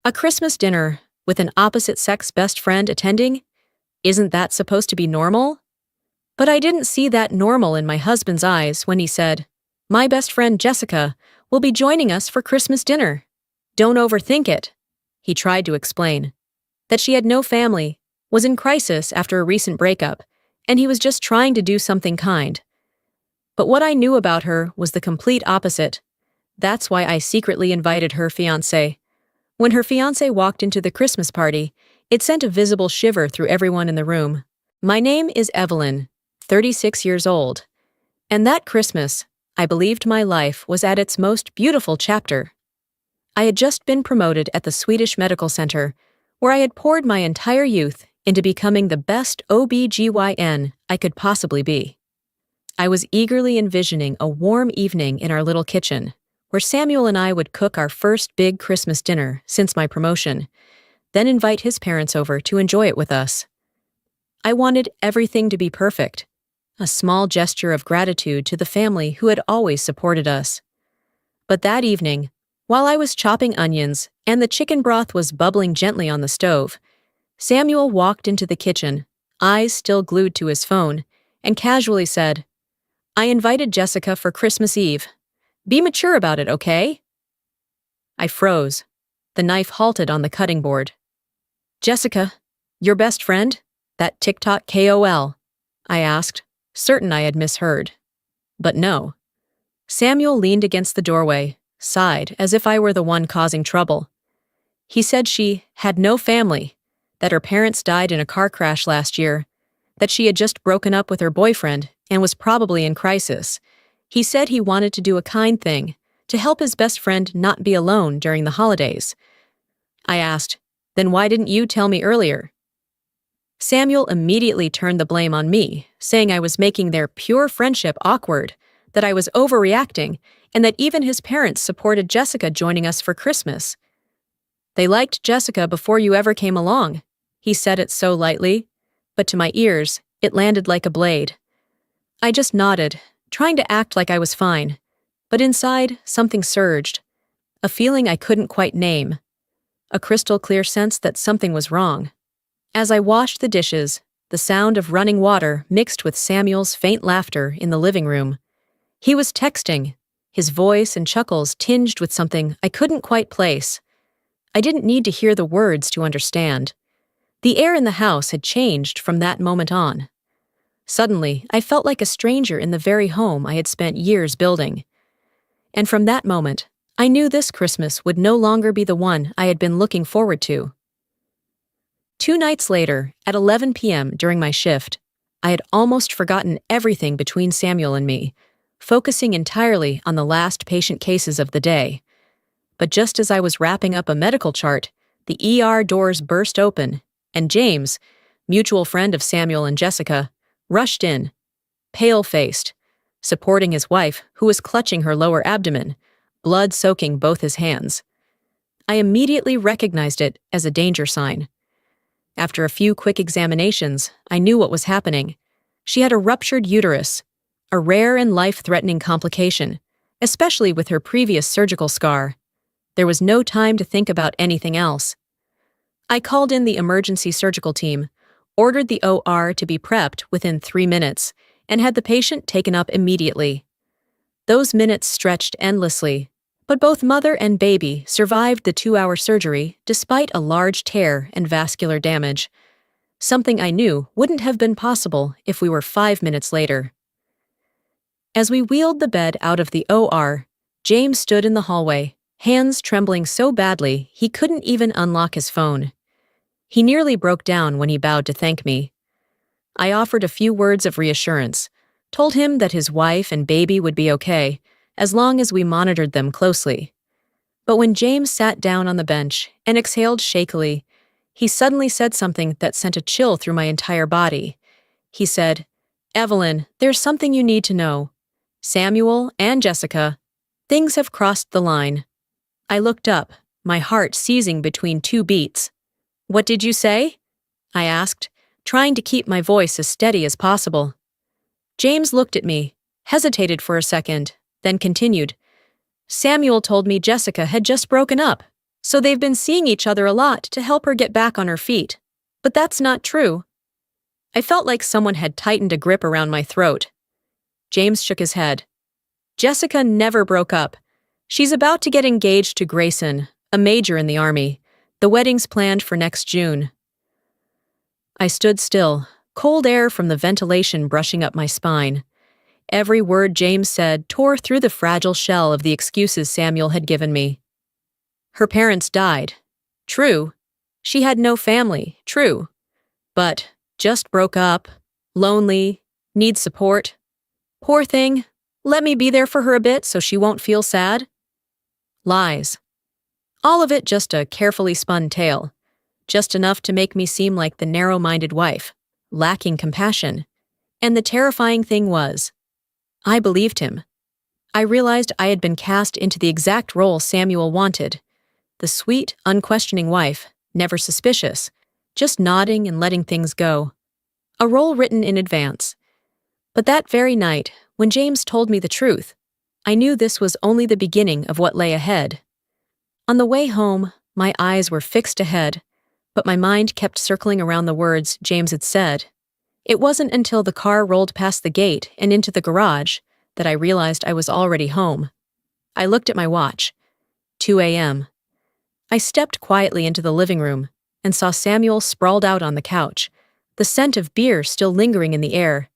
A Christmas dinner with an opposite-sex best friend attending? Isn't that supposed to be normal? But I didn't see that normal in my husband's eyes when he said, "My best friend Jessica will be joining us for Christmas dinner. Don't overthink it," he tried to explain. That she had no family, was in crisis after a recent breakup, and he was just trying to do something kind. But what I knew about her was the complete opposite. That's why I secretly invited her fiancé. When her fiancé walked into the Christmas party, it sent a visible shiver through everyone in the room. My name is Evelyn, 36 years old. And that Christmas, I believed my life was at its most beautiful chapter. I had just been promoted at the Swedish Medical Center, where I had poured my entire youth into becoming the best OB-GYN I could possibly be. I was eagerly envisioning a warm evening in our little kitchen, where Samuel and I would cook our first big Christmas dinner since my promotion, then invite his parents over to enjoy it with us. I wanted everything to be perfect, a small gesture of gratitude to the family who had always supported us. But that evening, while I was chopping onions and the chicken broth was bubbling gently on the stove, Samuel walked into the kitchen, eyes still glued to his phone, and casually said, "I invited Jessica for Christmas Eve. Be mature about it, okay?" I froze. The knife halted on the cutting board. "Jessica, your best friend? That TikTok KOL?" I asked, certain I had misheard. But no. Samuel leaned against the doorway, sighed as if I were the one causing trouble. He said she had no family, that her parents died in a car crash last year, that she had just broken up with her boyfriend and was probably in crisis. He said he wanted to do a kind thing, to help his best friend not be alone during the holidays. I asked, "Then why didn't you tell me earlier?" Samuel immediately turned the blame on me, saying I was making their pure friendship awkward, that I was overreacting, and that even his parents supported Jessica joining us for Christmas. "They liked Jessica before you ever came along," he said it so lightly, but to my ears, it landed like a blade. I just nodded, trying to act like I was fine, but inside, something surged, a feeling I couldn't quite name, a crystal clear sense that something was wrong. As I washed the dishes, the sound of running water mixed with Samuel's faint laughter in the living room. He was texting, his voice and chuckles tinged with something I couldn't quite place. I didn't need to hear the words to understand. The air in the house had changed from that moment on. Suddenly, I felt like a stranger in the very home I had spent years building. And from that moment, I knew this Christmas would no longer be the one I had been looking forward to. 2 nights later, at 11 p.m. during my shift, I had almost forgotten everything between Samuel and me, focusing entirely on the last patient cases of the day. But just as I was wrapping up a medical chart, the ER doors burst open, and James, mutual friend of Samuel and Jessica, rushed in, pale-faced, supporting his wife, who was clutching her lower abdomen, blood soaking both his hands. I immediately recognized it as a danger sign. After a few quick examinations, I knew what was happening. She had a ruptured uterus, a rare and life-threatening complication, especially with her previous surgical scar. There was no time to think about anything else. I called in the emergency surgical team, ordered the OR to be prepped within 3 minutes, and had the patient taken up immediately. Those minutes stretched endlessly, but both mother and baby survived the 2-hour surgery despite a large tear and vascular damage, something I knew wouldn't have been possible if we were 5 minutes later. As we wheeled the bed out of the OR, James stood in the hallway, hands trembling so badly he couldn't even unlock his phone. He nearly broke down when he bowed to thank me. I offered a few words of reassurance, told him that his wife and baby would be okay, as long as we monitored them closely. But when James sat down on the bench and exhaled shakily, he suddenly said something that sent a chill through my entire body. He said, "Evelyn, there's something you need to know. Samuel and Jessica, things have crossed the line." I looked up, my heart seizing between 2 beats. "What did you say?" I asked, trying to keep my voice as steady as possible. James looked at me, hesitated for a second, then continued. "Samuel told me Jessica had just broken up, So they've been seeing each other a lot to help her get back on her feet. But that's not true. I felt like someone had tightened a grip around my throat. James shook his head. Jessica never broke up. She's about to get engaged to Grayson, a major in the Army. The wedding's planned for next June. I stood still, cold air from the ventilation brushing up my spine. Every word James said tore through the fragile shell of the excuses Samuel had given me. Her parents died. True. She had no family. True. But just broke up, lonely, needs support. Poor thing. Let me be there for her a bit so she won't feel sad. Lies. All of it just a carefully spun tale. Just enough to make me seem like the narrow-minded wife, lacking compassion. And the terrifying thing was, I believed him. I realized I had been cast into the exact role Samuel wanted. The sweet, unquestioning wife, never suspicious, just nodding and letting things go. A role written in advance. But that very night, when James told me the truth, I knew this was only the beginning of what lay ahead. On the way home, my eyes were fixed ahead, but my mind kept circling around the words James had said. It wasn't until the car rolled past the gate and into the garage that I realized I was already home. I looked at my watch. 2 a.m. I stepped quietly into the living room and saw Samuel sprawled out on the couch, the scent of beer still lingering in the air.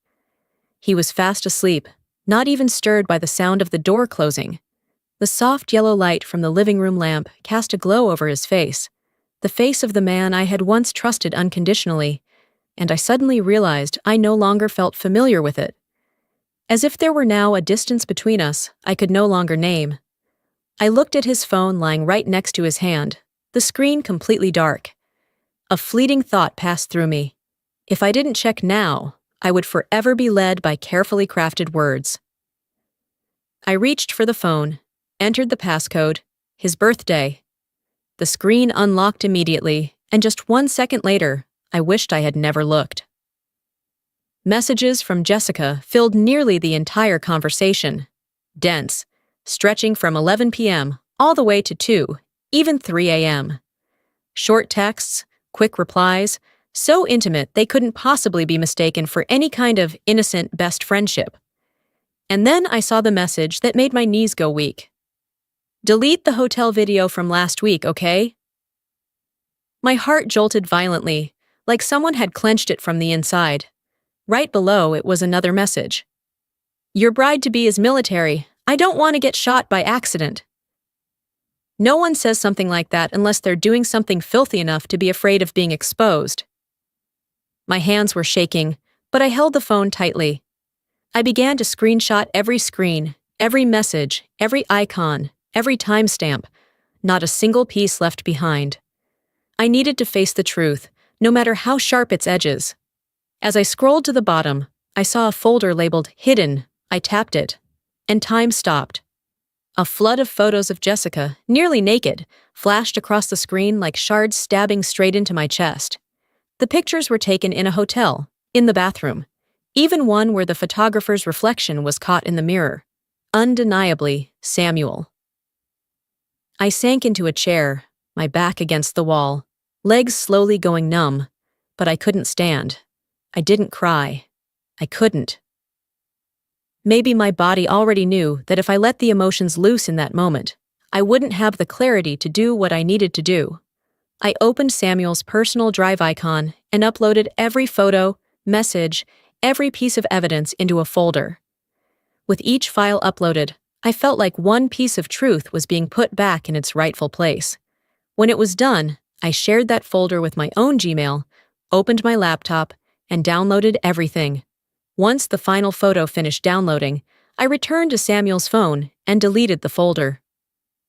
He was fast asleep, not even stirred by the sound of the door closing. The soft yellow light from the living room lamp cast a glow over his face, the face of the man I had once trusted unconditionally, and I suddenly realized I no longer felt familiar with it. As if there were now a distance between us I could no longer name. I looked at his phone lying right next to his hand, the screen completely dark. A fleeting thought passed through me. If I didn't check now, I would forever be led by carefully crafted words. I reached for the phone, entered the passcode, his birthday. The screen unlocked immediately, and just 1 second later, I wished I had never looked. Messages from Jessica filled nearly the entire conversation. Dense, stretching from 11 p.m. all the way to 2, even 3 a.m. Short texts, quick replies, so intimate they couldn't possibly be mistaken for any kind of innocent best friendship. And then I saw the message that made my knees go weak. Delete the hotel video from last week, okay? My heart jolted violently, like someone had clenched it from the inside. Right below it was another message. Your bride-to-be is military. I don't want to get shot by accident. No one says something like that unless they're doing something filthy enough to be afraid of being exposed. My hands were shaking, but I held the phone tightly. I began to screenshot every screen, every message, every icon, every timestamp, not a single piece left behind. I needed to face the truth, no matter how sharp its edges. As I scrolled to the bottom, I saw a folder labeled Hidden. I tapped it, and time stopped. A flood of photos of Jessica, nearly naked, flashed across the screen like shards stabbing straight into my chest. The pictures were taken in a hotel, in the bathroom, even one where the photographer's reflection was caught in the mirror. Undeniably, Samuel. I sank into a chair, my back against the wall, legs slowly going numb, but I couldn't stand. I didn't cry. I couldn't. Maybe my body already knew that if I let the emotions loose in that moment, I wouldn't have the clarity to do what I needed to do. I opened Samuel's personal drive icon and uploaded every photo, message, every piece of evidence into a folder. With each file uploaded, I felt like one piece of truth was being put back in its rightful place. When it was done, I shared that folder with my own Gmail, opened my laptop, and downloaded everything. Once the final photo finished downloading, I returned to Samuel's phone and deleted the folder.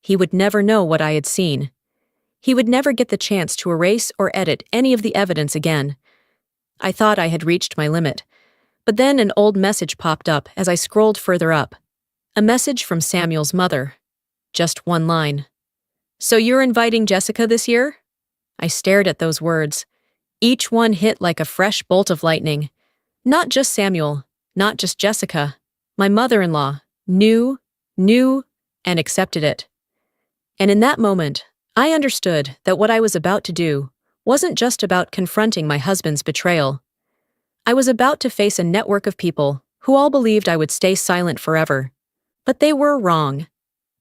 He would never know what I had seen. He would never get the chance to erase or edit any of the evidence again. I thought I had reached my limit, but then an old message popped up as I scrolled further up. A message from Samuel's mother. Just one line. So you're inviting Jessica this year? I stared at those words. Each one hit like a fresh bolt of lightning. Not just Samuel, not just Jessica. My mother-in-law knew, and accepted it. And in that moment, I understood that what I was about to do wasn't just about confronting my husband's betrayal. I was about to face a network of people who all believed I would stay silent forever. But they were wrong.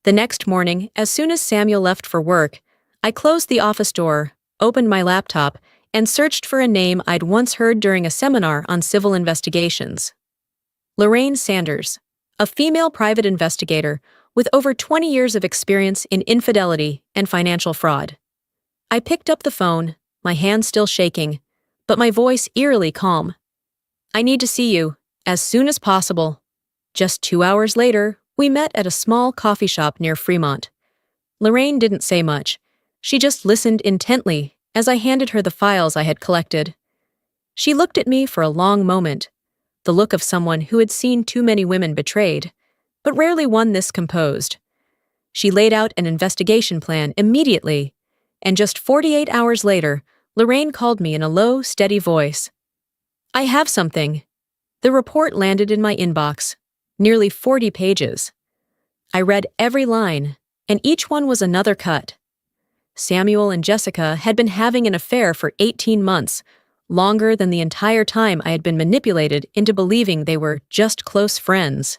The next morning, as soon as Samuel left for work, I closed the office door, opened my laptop, and searched for a name I'd once heard during a seminar on civil investigations. Lorraine Sanders, a female private investigator with over 20 years of experience in infidelity and financial fraud. I picked up the phone, my hand still shaking, but my voice eerily calm. "I need to see you, as soon as possible." Just 2 hours later, we met at a small coffee shop near Fremont. Lorraine didn't say much. She just listened intently as I handed her the files I had collected. She looked at me for a long moment, the look of someone who had seen too many women betrayed, but rarely one this composed. She laid out an investigation plan immediately, and just 48 hours later, Lorraine called me in a low, steady voice. "I have something." The report landed in my inbox, nearly 40 pages. I read every line, and each one was another cut. Samuel and Jessica had been having an affair for 18 months, longer than the entire time I had been manipulated into believing they were just close friends.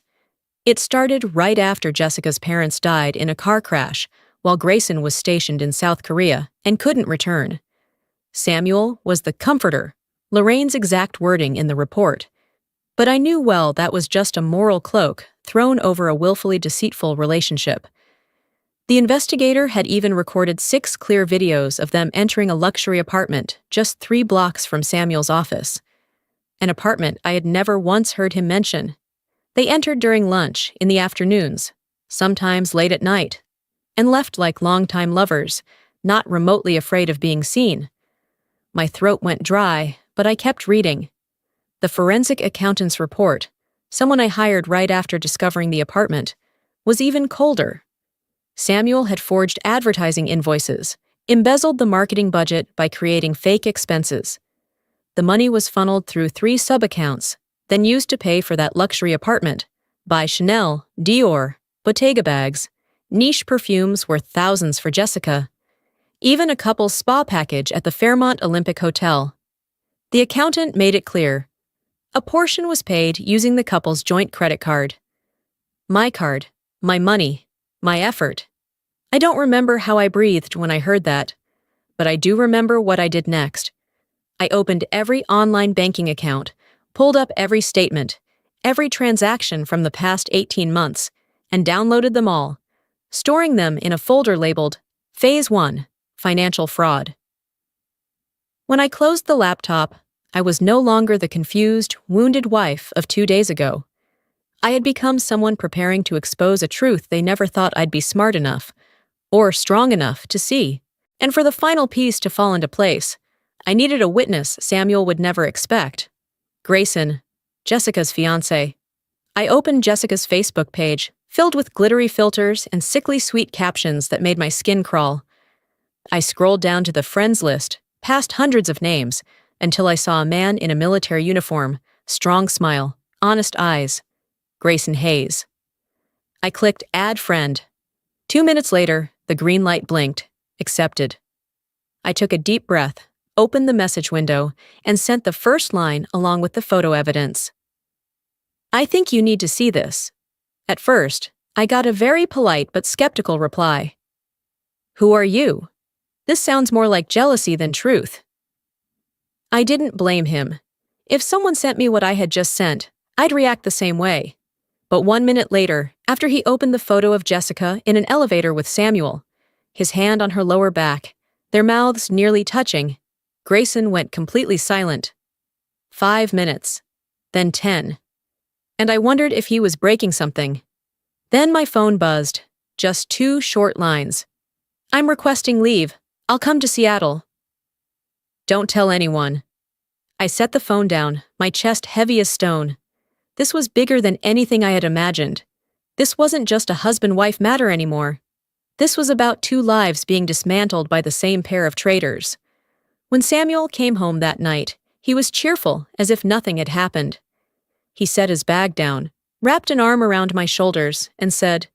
It started right after Jessica's parents died in a car crash while Grayson was stationed in South Korea and couldn't return. Samuel was the comforter, Lorraine's exact wording in the report. But I knew well that was just a moral cloak thrown over a willfully deceitful relationship. The investigator had even recorded 6 clear videos of them entering a luxury apartment just 3 blocks from Samuel's office. An apartment I had never once heard him mention. They entered during lunch, in the afternoons, sometimes late at night, and left like longtime lovers, not remotely afraid of being seen. My throat went dry, but I kept reading. The forensic accountant's report, someone I hired right after discovering the apartment, was even colder. Samuel had forged advertising invoices, embezzled the marketing budget by creating fake expenses. The money was funneled through 3 sub-accounts, then used to pay for that luxury apartment, buy Chanel, Dior, Bottega bags, niche perfumes worth thousands for Jessica, even a couple's spa package at the Fairmont Olympic Hotel. The accountant made it clear. A portion was paid using the couple's joint credit card. My card, my money, my effort. I don't remember how I breathed when I heard that, but I do remember what I did next. I opened every online banking account, pulled up every statement, every transaction from the past 18 months, and downloaded them all, storing them in a folder labeled Phase 1, Financial Fraud. When I closed the laptop, I was no longer the confused, wounded wife of 2 days ago. I had become someone preparing to expose a truth they never thought I'd be smart enough, or strong enough to see. And for the final piece to fall into place, I needed a witness Samuel would never expect. Grayson, Jessica's fiancé. I opened Jessica's Facebook page, filled with glittery filters and sickly sweet captions that made my skin crawl. I scrolled down to the friends list, past hundreds of names, until I saw a man in a military uniform, strong smile, honest eyes. Grayson Hayes. I clicked Add Friend. 2 minutes later, the green light blinked. Accepted. I took a deep breath, opened the message window, and sent the first line along with the photo evidence. "I think you need to see this." At first, I got a very polite but skeptical reply. "Who are you? This sounds more like jealousy than truth." I didn't blame him. If someone sent me what I had just sent, I'd react the same way. But 1 minute later, after he opened the photo of Jessica in an elevator with Samuel, his hand on her lower back, their mouths nearly touching, Grayson went completely silent. 5 minutes, then 10. And I wondered if he was breaking something. Then my phone buzzed, just 2 short lines. "I'm requesting leave. I'll come to Seattle." "Don't tell anyone." I set the phone down, my chest heavy as stone. This was bigger than anything I had imagined. This wasn't just a husband-wife matter anymore. This was about 2 lives being dismantled by the same pair of traitors. When Samuel came home that night, he was cheerful, as if nothing had happened. He set his bag down, wrapped an arm around my shoulders, and said,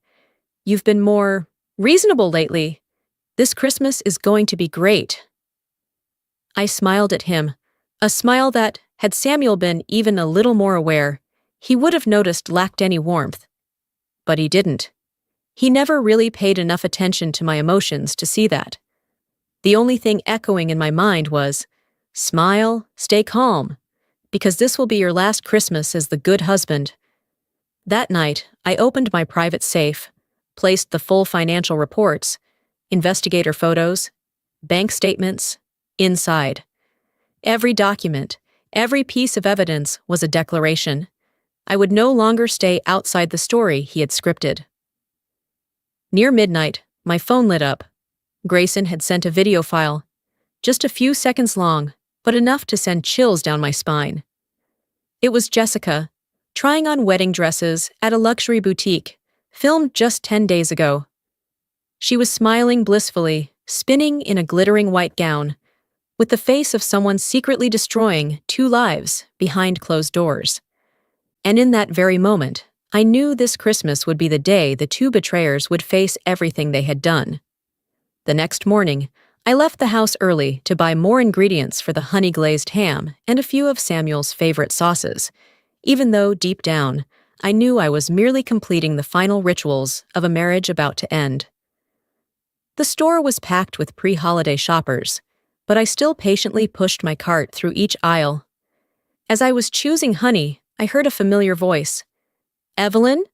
"You've been more reasonable lately." This Christmas is going to be great. I smiled at him, a smile that, had Samuel been even a little more aware, he would have noticed lacked any warmth. But he didn't. He never really paid enough attention to my emotions to see that. The only thing echoing in my mind was, "Smile, stay calm, because this will be your last Christmas as the good husband." That night, I opened my private safe, placed the full financial reports, investigator photos, bank statements, inside. Every document, every piece of evidence was a declaration. I would no longer stay outside the story he had scripted. Near midnight, my phone lit up. Grayson had sent a video file, just a few seconds long, but enough to send chills down my spine. It was Jessica, trying on wedding dresses at a luxury boutique, filmed just 10 days ago. She was smiling blissfully, spinning in a glittering white gown, with the face of someone secretly destroying 2 lives behind closed doors. And in that very moment, I knew this Christmas would be the day the 2 betrayers would face everything they had done. The next morning, I left the house early to buy more ingredients for the honey-glazed ham and a few of Samuel's favorite sauces, even though deep down, I knew I was merely completing the final rituals of a marriage about to end. The store was packed with pre-holiday shoppers, but I still patiently pushed my cart through each aisle. As I was choosing honey, I heard a familiar voice. "Evelyn?"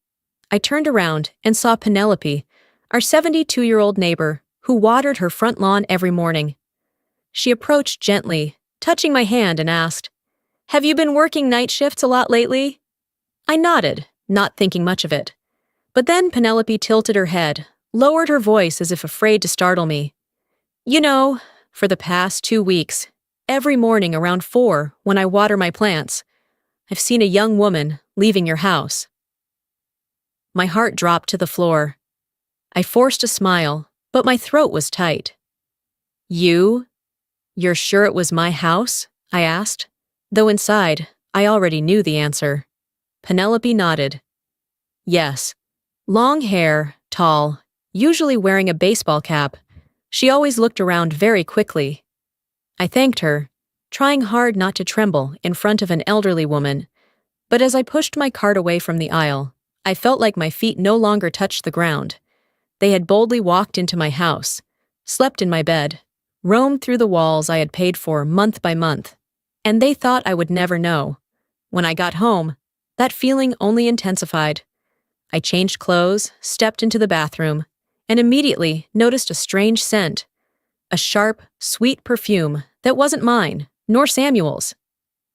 I turned around and saw Penelope, our 72-year-old neighbor, who watered her front lawn every morning. She approached gently, touching my hand, and asked, "Have you been working night shifts a lot lately?" I nodded, not thinking much of it. But then Penelope tilted her head, lowered her voice as if afraid to startle me. "You know, for the past 2 weeks, every morning around 4 when I water my plants, I've seen a young woman leaving your house." My heart dropped to the floor. I forced a smile, but my throat was tight. "You're sure it was my house?" I asked, though inside, I already knew the answer. Penelope nodded. "Yes. Long hair, tall, usually wearing a baseball cap. She always looked around very quickly." I thanked her, trying hard not to tremble in front of an elderly woman, but as I pushed my cart away from the aisle, I felt like my feet no longer touched the ground. They had boldly walked into my house, slept in my bed, roamed through the walls I had paid for month by month, and they thought I would never know. When I got home, that feeling only intensified. I changed clothes, stepped into the bathroom, and immediately noticed a strange scent, a sharp, sweet perfume that wasn't mine, nor Samuel's.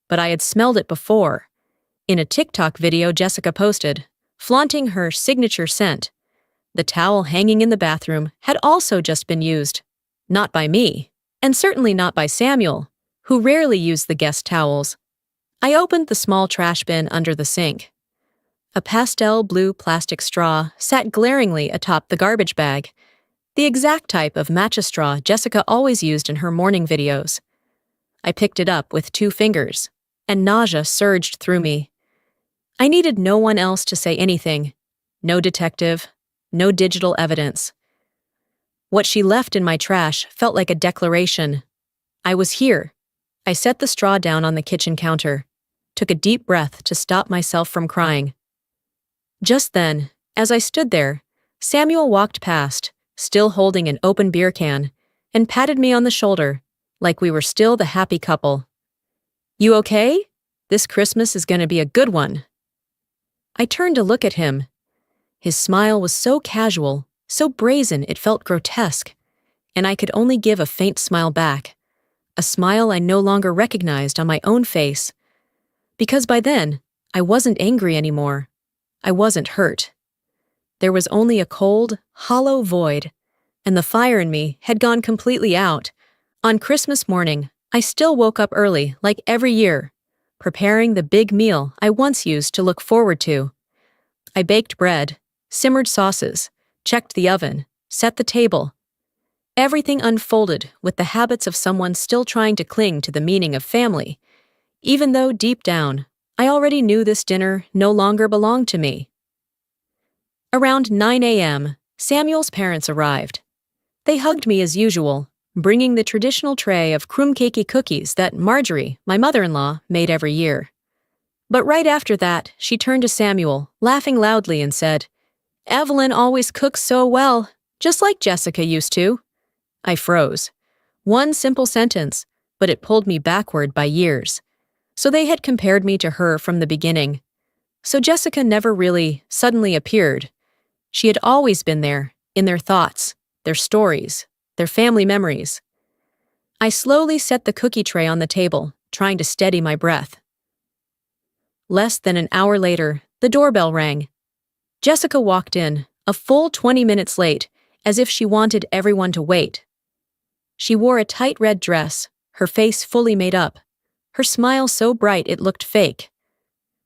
But I had smelled it before, in a TikTok video Jessica posted, flaunting her signature scent. The towel hanging in the bathroom had also just been used, not by me, and certainly not by Samuel, who rarely used the guest towels. I opened the small trash bin under the sink. A pastel blue plastic straw sat glaringly atop the garbage bag, the exact type of matcha straw Jessica always used in her morning videos. I picked it up with 2 fingers, and nausea surged through me. I needed no one else to say anything, no detective, no digital evidence. What she left in my trash felt like a declaration. I was here. I set the straw down on the kitchen counter, took a deep breath to stop myself from crying. Just then, as I stood there, Samuel walked past, still holding an open beer can, and patted me on the shoulder, like we were still the happy couple. "You okay? This Christmas is going to be a good one." I turned to look at him. His smile was so casual, so brazen it felt grotesque, and I could only give a faint smile back, a smile I no longer recognized on my own face. Because by then, I wasn't angry anymore. I wasn't hurt. There was only a cold, hollow void, and the fire in me had gone completely out. On Christmas morning, I still woke up early, like every year, preparing the big meal I once used to look forward to. I baked bread, simmered sauces, checked the oven, set the table. Everything unfolded with the habits of someone still trying to cling to the meaning of family, even though deep down, I already knew this dinner no longer belonged to me. Around 9 a.m., Samuel's parents arrived. They hugged me as usual, bringing the traditional tray of krumkeki cookies that Marjorie, my mother-in-law, made every year. But right after that, she turned to Samuel, laughing loudly, and said, "Evelyn always cooks so well, just like Jessica used to." I froze. One simple sentence, but it pulled me backward by years. So they had compared me to her from the beginning. So Jessica never really suddenly appeared. She had always been there, in their thoughts, their stories, their family memories. I slowly set the cookie tray on the table, trying to steady my breath. Less than an hour later, the doorbell rang. Jessica walked in, a full 20 minutes late, as if she wanted everyone to wait. She wore a tight red dress, her face fully made up, her smile so bright it looked fake.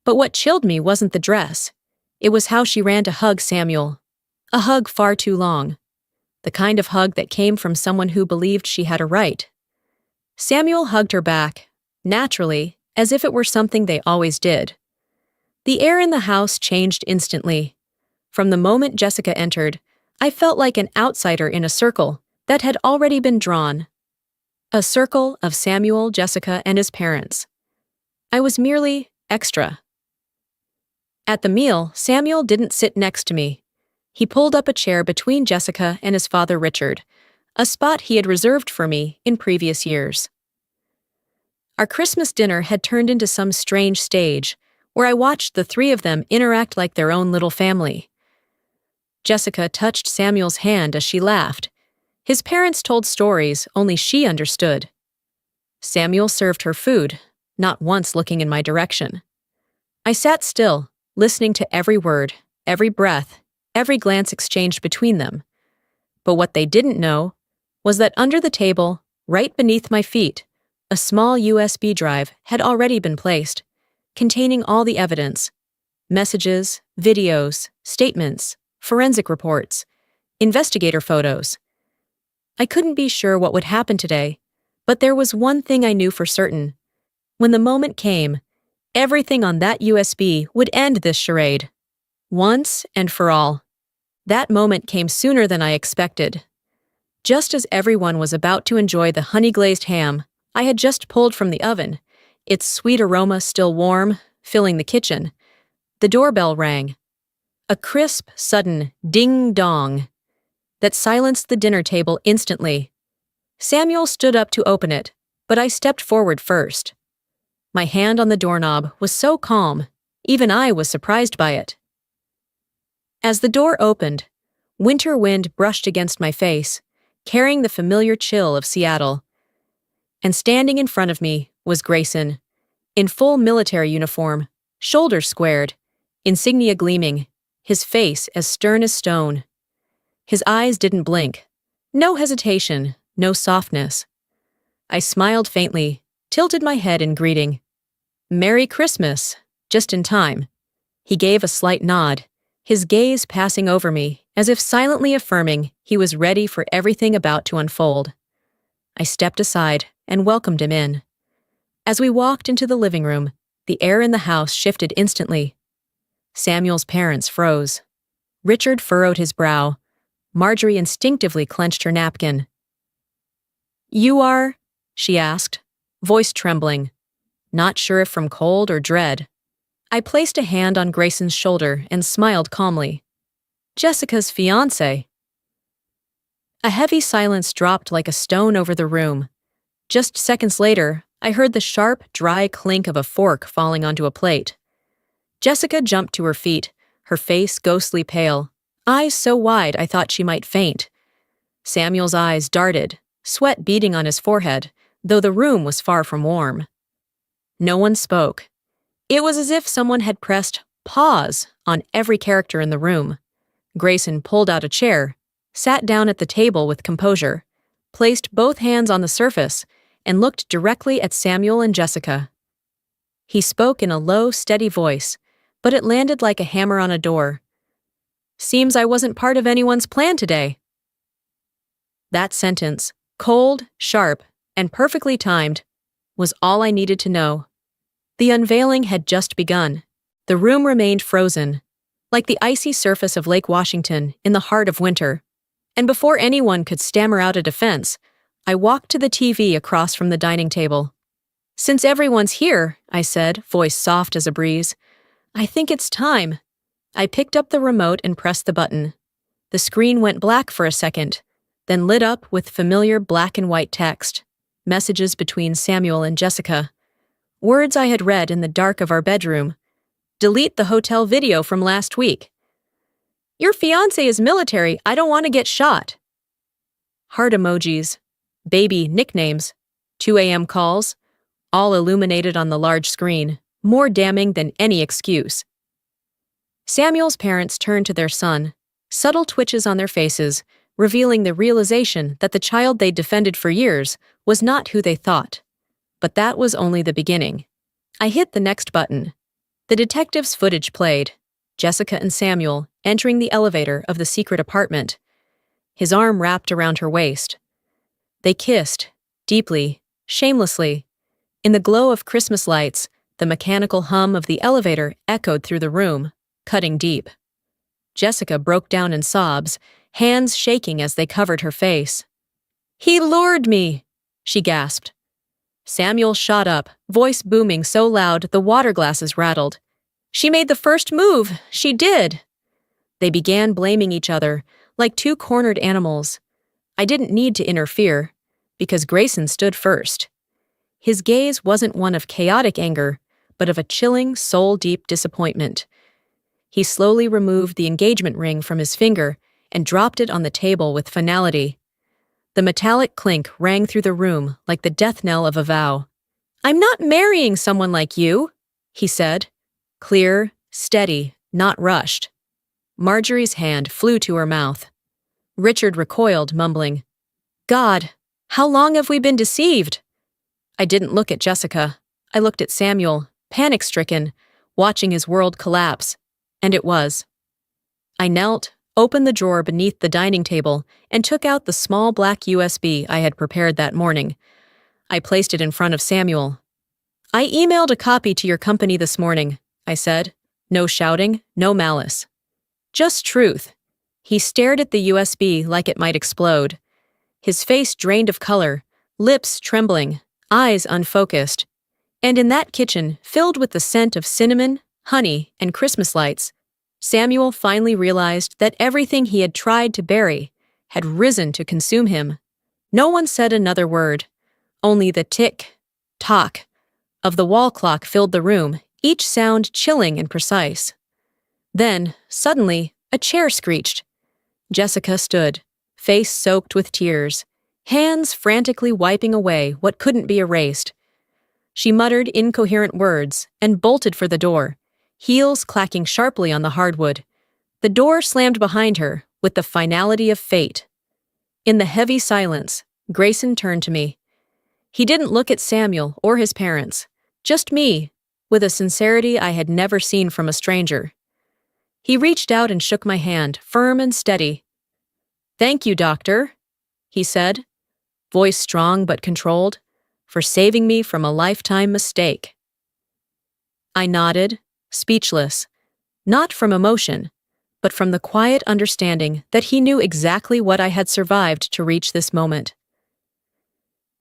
But what chilled me wasn't the dress. It was how she ran to hug Samuel. A hug far too long. The kind of hug that came from someone who believed she had a right. Samuel hugged her back, naturally, as if it were something they always did. The air in the house changed instantly. From the moment Jessica entered, I felt like an outsider in a circle that had already been drawn. A circle of Samuel, Jessica, and his parents. I was merely extra. At the meal, Samuel didn't sit next to me. He pulled up a chair between Jessica and his father Richard, a spot he had reserved for me in previous years. Our Christmas dinner had turned into some strange stage, where I watched the three of them interact like their own little family. Jessica touched Samuel's hand as she laughed. His parents told stories only she understood. Samuel served her food, not once looking in my direction. I sat still, listening to every word, every breath, every glance exchanged between them. But what they didn't know was that under the table, right beneath my feet, a small USB drive had already been placed, containing all the evidence: messages, videos, statements, forensic reports, investigator photos. I couldn't be sure what would happen today, but there was one thing I knew for certain. When the moment came, everything on that USB would end this charade. Once and for all. That moment came sooner than I expected. Just as everyone was about to enjoy the honey-glazed ham I had just pulled from the oven, its sweet aroma still warm, filling the kitchen, the doorbell rang. A crisp, sudden ding-dong that silenced the dinner table instantly. Samuel stood up to open it, but I stepped forward first. My hand on the doorknob was so calm, even I was surprised by it. As the door opened, winter wind brushed against my face, carrying the familiar chill of Seattle. And standing in front of me was Grayson, in full military uniform, shoulders squared, insignia gleaming, his face as stern as stone. His eyes didn't blink. No hesitation, no softness. I smiled faintly, tilted my head in greeting. "Merry Christmas," just in time. He gave a slight nod, his gaze passing over me, as if silently affirming he was ready for everything about to unfold. I stepped aside and welcomed him in. As we walked into the living room, the air in the house shifted instantly. Samuel's parents froze. Richard furrowed his brow. Marjorie instinctively clenched her napkin. "You are?" she asked, voice trembling, not sure if from cold or dread. I placed a hand on Grayson's shoulder and smiled calmly. "Jessica's fiancé." A heavy silence dropped like a stone over the room. Just seconds later, I heard the sharp, dry clink of a fork falling onto a plate. Jessica jumped to her feet, her face ghostly pale, eyes so wide I thought she might faint. Samuel's eyes darted, sweat beading on his forehead, though the room was far from warm. No one spoke. It was as if someone had pressed pause on every character in the room. Grayson pulled out a chair, sat down at the table with composure, placed both hands on the surface, and looked directly at Samuel and Jessica. He spoke in a low, steady voice, but it landed like a hammer on a door. "Seems I wasn't part of anyone's plan today." That sentence, cold, sharp, and perfectly timed, was all I needed to know. The unveiling had just begun. The room remained frozen, like the icy surface of Lake Washington in the heart of winter, And before anyone could stammer out a defense, I walked to the TV across from the dining table. "Since everyone's here," I said, voice soft as a breeze, "I think it's time." I picked up the remote and pressed the button. The screen went black for a second, then lit up with familiar black and white text, messages between Samuel and Jessica. Words I had read in the dark of our bedroom. "Delete the hotel video from last week." "Your fiancé is military, I don't want to get shot." Heart emojis, baby nicknames, 2 a.m. calls, all illuminated on the large screen, more damning than any excuse. Samuel's parents turned to their son, subtle twitches on their faces, revealing the realization that the child they'd defended for years was not who they thought. But that was only the beginning. I hit the next button. The detective's footage played, Jessica and Samuel entering the elevator of the secret apartment, his arm wrapped around her waist. They kissed, deeply, shamelessly. In the glow of Christmas lights, the mechanical hum of the elevator echoed through the room, cutting deep. Jessica broke down in sobs, hands shaking as they covered her face. "He lured me," she gasped. Samuel shot up, voice booming so loud the water glasses rattled. "She made the first move, she did." They began blaming each other, like two cornered animals. I didn't need to interfere, because Grayson stood first. His gaze wasn't one of chaotic anger, but of a chilling, soul-deep disappointment. He slowly removed the engagement ring from his finger and dropped it on the table with finality. The metallic clink rang through the room like the death knell of a vow. "I'm not marrying someone like you," he said. Clear, steady, not rushed. Marjorie's hand flew to her mouth. Richard recoiled, mumbling, "God, how long have we been deceived?" I didn't look at Jessica. I looked at Samuel, panic-stricken, watching his world collapse. And it was. I knelt, opened the drawer beneath the dining table, and took out the small black USB I had prepared that morning. I placed it in front of Samuel. "I emailed a copy to your company this morning," I said. No shouting, no malice. Just truth. He stared at the USB like it might explode. His face drained of color, lips trembling, eyes unfocused. And in that kitchen, filled with the scent of cinnamon, honey, and Christmas lights, Samuel finally realized that everything he had tried to bury had risen to consume him. No one said another word. Only the tick, tock of the wall clock filled the room, each sound chilling and precise. Then, suddenly, a chair screeched. Jessica stood, face soaked with tears, hands frantically wiping away what couldn't be erased. She muttered incoherent words and bolted for the door, heels clacking sharply on the hardwood. The door slammed behind her with the finality of fate. In the heavy silence, Grayson turned to me. He didn't look at Samuel or his parents, just me, with a sincerity I had never seen from a stranger. He reached out and shook my hand, firm and steady. "Thank you, doctor," he said, voice strong but controlled, "for saving me from a lifetime mistake." I nodded, speechless, not from emotion, but from the quiet understanding that he knew exactly what I had survived to reach this moment.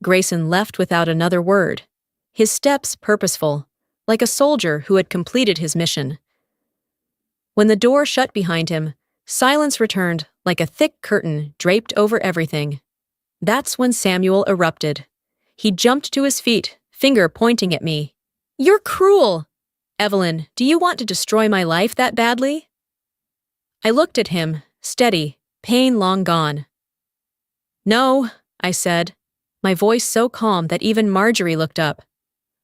Grayson left without another word, his steps purposeful, like a soldier who had completed his mission. When the door shut behind him, silence returned like a thick curtain draped over everything. That's when Samuel erupted. He jumped to his feet, finger pointing at me. "You're cruel! Evelyn, do you want to destroy my life that badly?" I looked at him, steady, pain long gone. "No," I said, my voice so calm that even Marjorie looked up.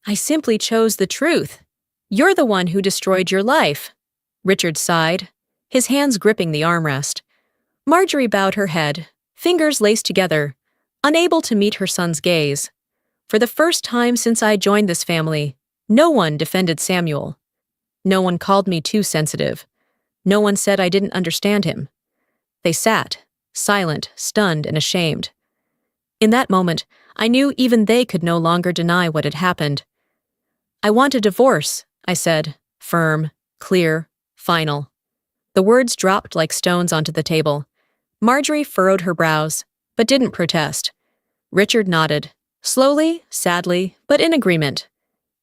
"I simply chose the truth. You're the one who destroyed your life." Richard sighed, his hands gripping the armrest. Marjorie bowed her head, fingers laced together, unable to meet her son's gaze. For the first time since I joined this family, no one defended Samuel. No one called me too sensitive. No one said I didn't understand him. They sat, silent, stunned, and ashamed. In that moment, I knew even they could no longer deny what had happened. "I want a divorce," I said, firm, clear, final. The words dropped like stones onto the table. Marjorie furrowed her brows, but didn't protest. Richard nodded, slowly, sadly, but in agreement.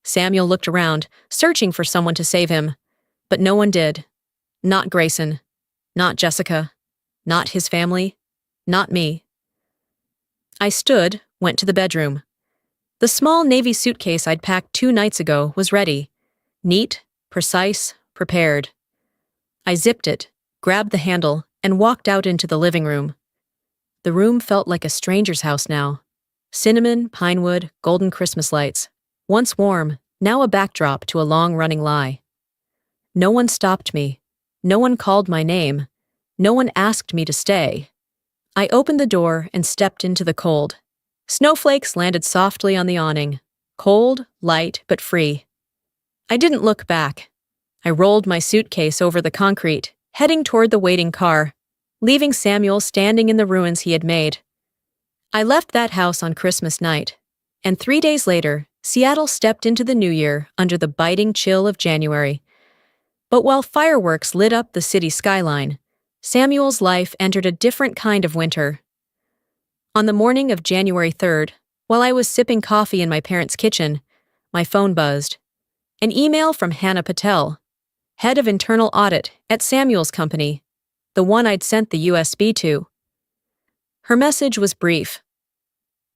Samuel looked around, searching for someone to save him, but no one did. Not Grayson, not Jessica, not his family, not me. I stood, went to the bedroom. The small navy suitcase I'd packed 2 nights ago was ready. Neat, precise, prepared. I zipped it, grabbed the handle, and walked out into the living room. The room felt like a stranger's house now. Cinnamon, pine wood, golden Christmas lights. Once warm, now a backdrop to a long-running lie. No one stopped me. No one called my name. No one asked me to stay. I opened the door and stepped into the cold. Snowflakes landed softly on the awning. Cold, light, but free. I didn't look back. I rolled my suitcase over the concrete, heading toward the waiting car, leaving Samuel standing in the ruins he had made. I left that house on Christmas night, and 3 days later, Seattle stepped into the new year under the biting chill of January. But while fireworks lit up the city skyline, Samuel's life entered a different kind of winter. On the morning of January 3rd, while I was sipping coffee in my parents' kitchen, my phone buzzed. An email from Hannah Patel, head of internal audit at Samuel's company, the one I'd sent the USB to. Her message was brief.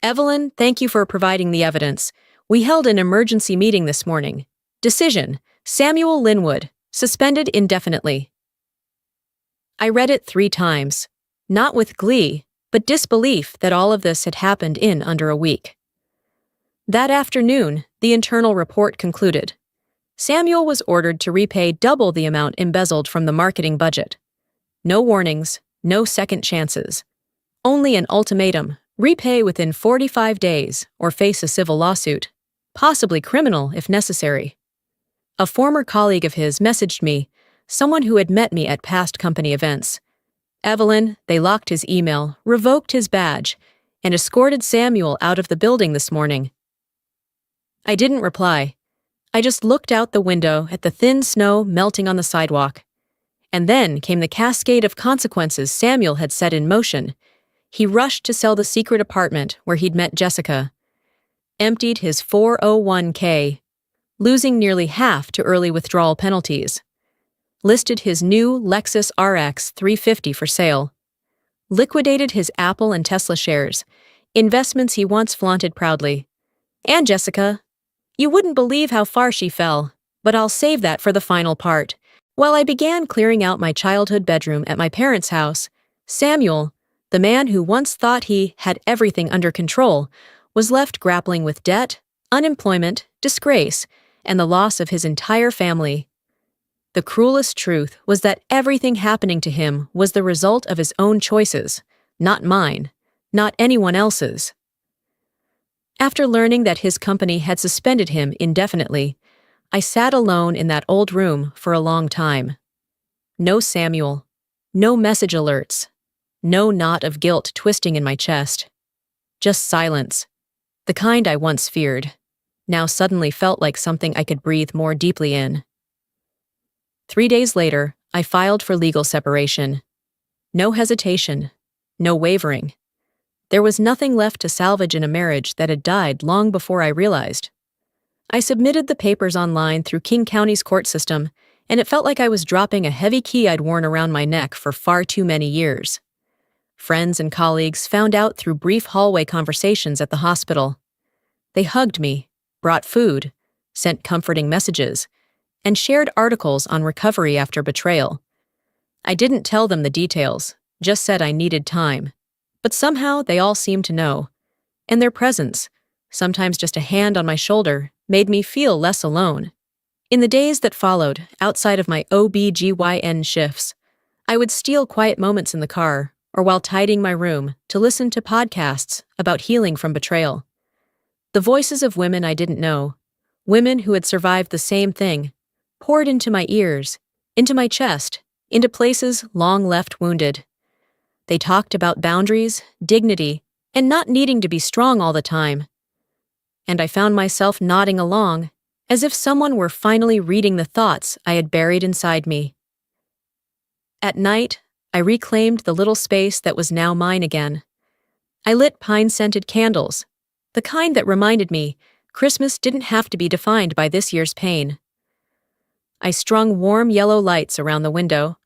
Evelyn, thank you for providing the evidence. We held an emergency meeting this morning. Decision, Samuel Linwood, suspended indefinitely. I read it 3 times, not with glee, but disbelief that all of this had happened in under a week. That afternoon, the internal report concluded. Samuel was ordered to repay double the amount embezzled from the marketing budget. No warnings, no second chances. Only an ultimatum, repay within 45 days or face a civil lawsuit, possibly criminal if necessary. A former colleague of his messaged me, someone who had met me at past company events. Evelyn, they locked his email, revoked his badge, and escorted Samuel out of the building this morning. I didn't reply. I just looked out the window at the thin snow melting on the sidewalk. And then came the cascade of consequences Samuel had set in motion. He rushed to sell the secret apartment where he'd met Jessica. Emptied his 401k, losing nearly half to early withdrawal penalties. Listed his new Lexus RX 350 for sale. Liquidated his Apple and Tesla shares, investments he once flaunted proudly. And Jessica. You wouldn't believe how far she fell, but I'll save that for the final part. While I began clearing out my childhood bedroom at my parents' house, Samuel, the man who once thought he had everything under control, was left grappling with debt, unemployment, disgrace, and the loss of his entire family. The cruelest truth was that everything happening to him was the result of his own choices, not mine, not anyone else's. After learning that his company had suspended him indefinitely, I sat alone in that old room for a long time. No Samuel, no message alerts, no knot of guilt twisting in my chest. Just silence, the kind I once feared, now suddenly felt like something I could breathe more deeply in. 3 days later, I filed for legal separation. No hesitation, no wavering. There was nothing left to salvage in a marriage that had died long before I realized. I submitted the papers online through King County's court system, and it felt like I was dropping a heavy key I'd worn around my neck for far too many years. Friends and colleagues found out through brief hallway conversations at the hospital. They hugged me, brought food, sent comforting messages, and shared articles on recovery after betrayal. I didn't tell them the details, just said I needed time. But somehow they all seemed to know. And their presence, sometimes just a hand on my shoulder, made me feel less alone. In the days that followed, outside of my OB/GYN shifts, I would steal quiet moments in the car or while tidying my room to listen to podcasts about healing from betrayal. The voices of women I didn't know, women who had survived the same thing, poured into my ears, into my chest, into places long left wounded. They talked about boundaries, dignity, and not needing to be strong all the time. And I found myself nodding along, as if someone were finally reading the thoughts I had buried inside me. At night, I reclaimed the little space that was now mine again. I lit pine-scented candles, the kind that reminded me Christmas didn't have to be defined by this year's pain. I strung warm yellow lights around the window.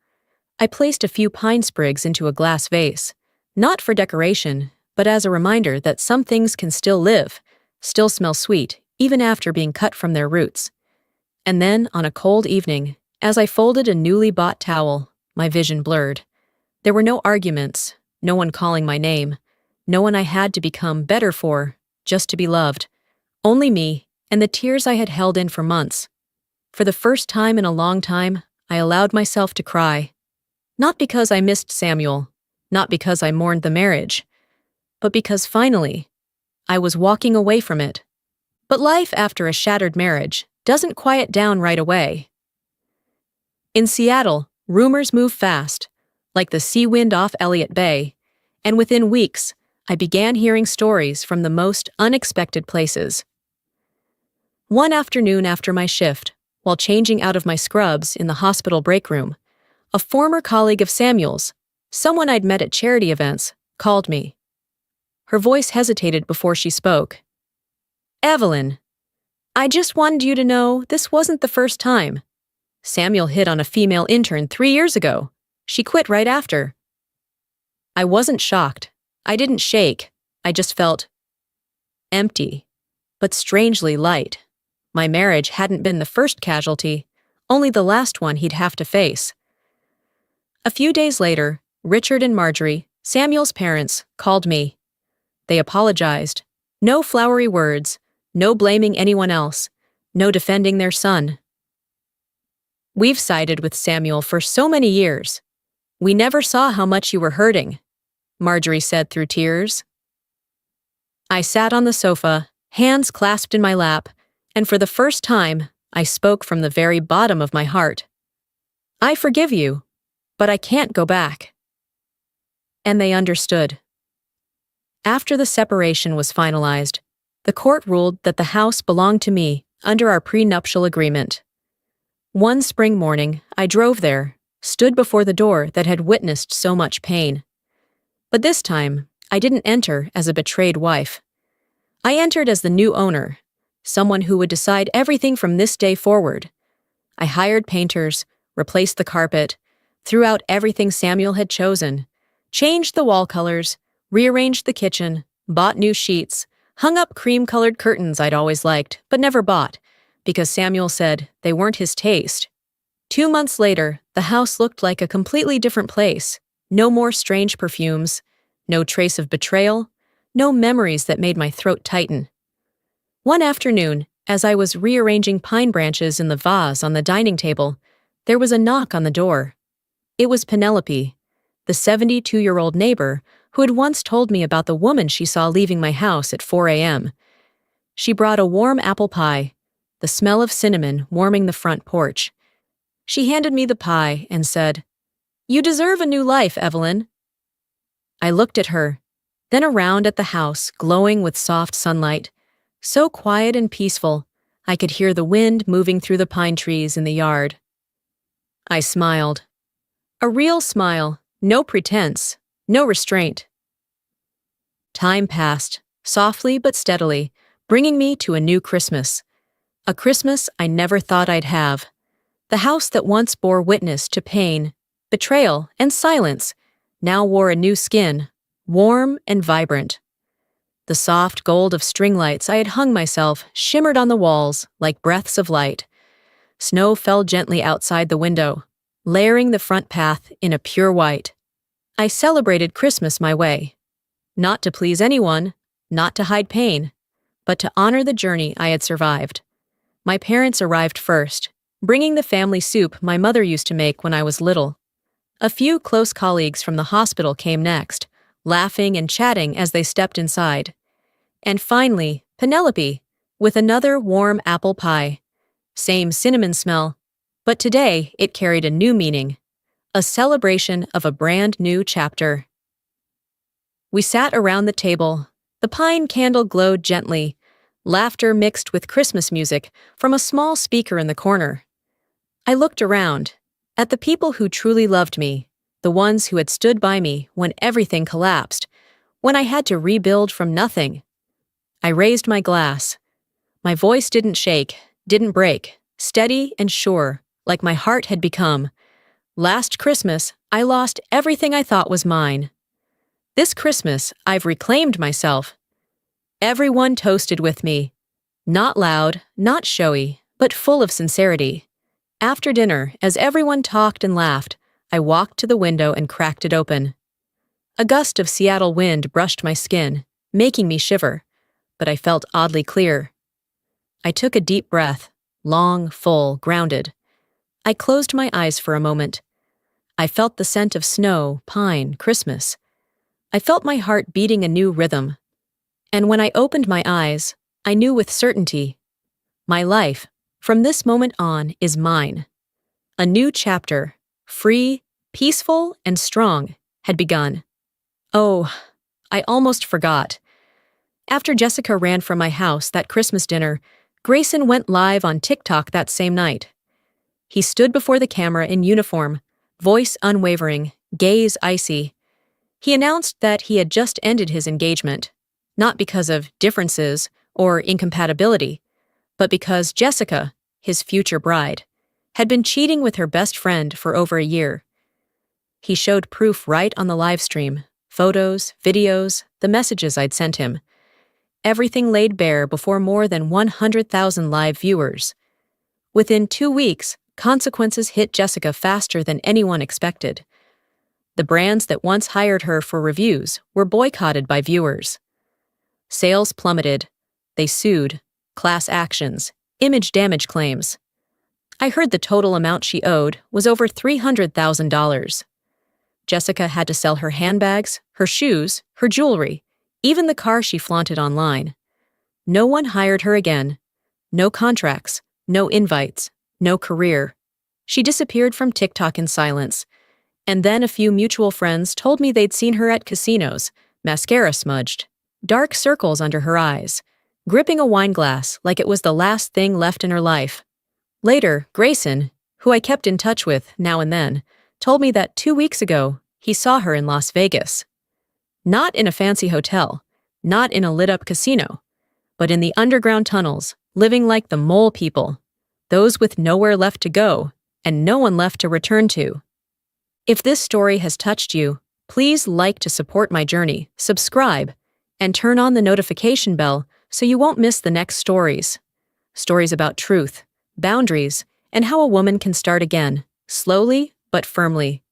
I placed a few pine sprigs into a glass vase, not for decoration, but as a reminder that some things can still live, still smell sweet, even after being cut from their roots. And then, on a cold evening, as I folded a newly bought towel, my vision blurred. There were no arguments, no one calling my name, no one I had to become better for, just to be loved. Only me, and the tears I had held in for months. For the first time in a long time, I allowed myself to cry. Not because I missed Samuel, not because I mourned the marriage, but because finally, I was walking away from it. But life after a shattered marriage doesn't quiet down right away. In Seattle, rumors move fast, like the sea wind off Elliott Bay, and within weeks, I began hearing stories from the most unexpected places. One afternoon after my shift, while changing out of my scrubs in the hospital break room, a former colleague of Samuel's, someone I'd met at charity events, called me. Her voice hesitated before she spoke. "Evelyn, I just wanted you to know this wasn't the first time. Samuel hit on a female intern 3 years ago. She quit right after." I wasn't shocked. I didn't shake. I just felt empty, but strangely light. My marriage hadn't been the first casualty, only the last one he'd have to face. A few days later, Richard and Marjorie, Samuel's parents, called me. They apologized. No flowery words, no blaming anyone else, no defending their son. "We've sided with Samuel for so many years. We never saw how much you were hurting," Marjorie said through tears. I sat on the sofa, hands clasped in my lap, and for the first time, I spoke from the very bottom of my heart. "I forgive you, but I can't go back." And they understood. After the separation was finalized, the court ruled that the house belonged to me under our prenuptial agreement. One spring morning, I drove there, stood before the door that had witnessed so much pain. But this time, I didn't enter as a betrayed wife. I entered as the new owner, someone who would decide everything from this day forward. I hired painters, replaced the carpet, threw out everything Samuel had chosen, changed the wall colors, rearranged the kitchen, bought new sheets, hung up cream-colored curtains I'd always liked, but never bought, because Samuel said they weren't his taste. 2 months later, the house looked like a completely different place. No more strange perfumes, no trace of betrayal, no memories that made my throat tighten. One afternoon, as I was rearranging pine branches in the vase on the dining table, there was a knock on the door. It was Penelope, the 72-year-old neighbor who had once told me about the woman she saw leaving my house at 4 a.m. She brought a warm apple pie, the smell of cinnamon warming the front porch. She handed me the pie and said, "You deserve a new life, Evelyn." I looked at her, then around at the house glowing with soft sunlight, so quiet and peaceful I could hear the wind moving through the pine trees in the yard. I smiled. A real smile, no pretense, no restraint. Time passed, softly but steadily, bringing me to a new Christmas. A Christmas I never thought I'd have. The house that once bore witness to pain, betrayal, and silence now wore a new skin, warm and vibrant. The soft gold of string lights I had hung myself shimmered on the walls like breaths of light. Snow fell gently outside the window, layering the front path in a pure white. I celebrated Christmas my way. Not to please anyone, not to hide pain, but to honor the journey I had survived. My parents arrived first, bringing the family soup my mother used to make when I was little. A few close colleagues from the hospital came next, laughing and chatting as they stepped inside. And finally, Penelope, with another warm apple pie. Same cinnamon smell, but today it carried a new meaning, a celebration of a brand new chapter. We sat around the table. The pine candle glowed gently, laughter mixed with Christmas music from a small speaker in the corner. I looked around, at the people who truly loved me, the ones who had stood by me when everything collapsed, when I had to rebuild from nothing. I raised my glass. My voice didn't shake, didn't break, steady and sure, like my heart had become. Last Christmas, I lost everything I thought was mine. This Christmas, I've reclaimed myself. Everyone toasted with me. Not loud, not showy, but full of sincerity. After dinner, as everyone talked and laughed, I walked to the window and cracked it open. A gust of Seattle wind brushed my skin, making me shiver, but I felt oddly clear. I took a deep breath, long, full, grounded. I closed my eyes for a moment. I felt the scent of snow, pine, Christmas. I felt my heart beating a new rhythm. And when I opened my eyes, I knew with certainty, my life, from this moment on, is mine. A new chapter, free, peaceful, and strong, had begun. Oh, I almost forgot. After Jessica ran from my house that Christmas dinner, Grayson went live on TikTok that same night. He stood before the camera in uniform, voice unwavering, gaze icy. He announced that he had just ended his engagement, not because of differences or incompatibility, but because Jessica, his future bride, had been cheating with her best friend for over a year. He showed proof right on the live stream, photos, videos, the messages I'd sent him. Everything laid bare before more than 100,000 live viewers. Within 2 weeks, consequences hit Jessica faster than anyone expected. The brands that once hired her for reviews were boycotted by viewers. Sales plummeted. They sued. Class actions. Image damage claims. I heard the total amount she owed was over $300,000. Jessica had to sell her handbags, her shoes, her jewelry, even the car she flaunted online. No one hired her again. No contracts, no invites, no career. She disappeared from TikTok in silence. And then a few mutual friends told me they'd seen her at casinos, mascara smudged, dark circles under her eyes, gripping a wine glass like it was the last thing left in her life. Later, Grayson, who I kept in touch with now and then, told me that 2 weeks ago he saw her in Las Vegas. Not in a fancy hotel, not in a lit-up casino, but in the underground tunnels, living like the mole people, those with nowhere left to go and no one left to return to. If this story has touched you, please like to support my journey, subscribe, and turn on the notification bell so you won't miss the next stories. Stories about truth, boundaries, and how a woman can start again, slowly but firmly.